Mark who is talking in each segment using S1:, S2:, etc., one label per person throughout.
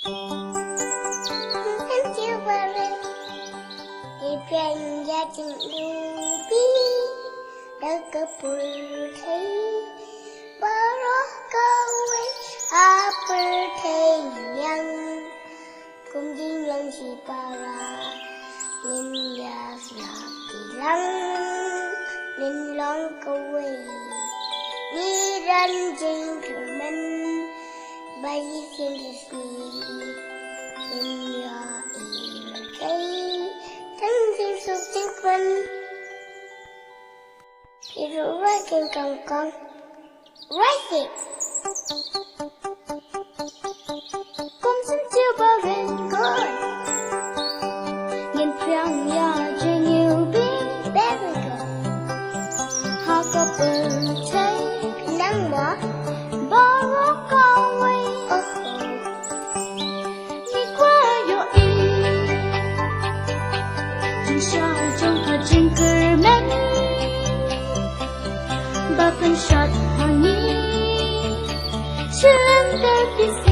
S1: Syntiew barit Ibrahim yakin lubi Dagapulkai Baroh kawe Apertanyang Kumjing lang si para Linya silakilang Linlong kawe Niranjing kuman Bayi sindisni Linya ilagay Tanjing subjekwan Iruwakin kangkang Write it! Come Syntiew barit good Nhìn phiang ya trên yêu bi Very good Họ có bừng thấy Nắng mỏ Bỏ rốt con quay Đi qua yo y Chẳng sao trong thật trên cờ men Ba phân shot hoàng nhi Chân đời kỳ sĩ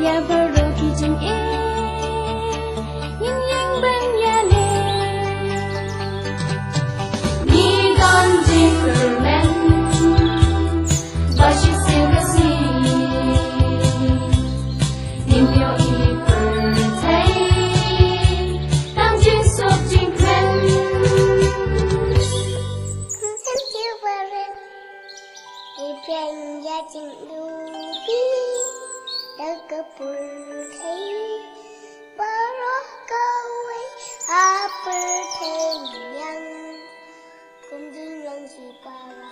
S1: Ya baru kijeng Yin yang ben ya le Ni don jinkermen Ba shi sing ka si Nim yo I per thay Tam jing sop jing kren Syntiew barit Ibrahim yakin lubi Dagapulkai Baroh kawe Apertanyang Kumjing lang si para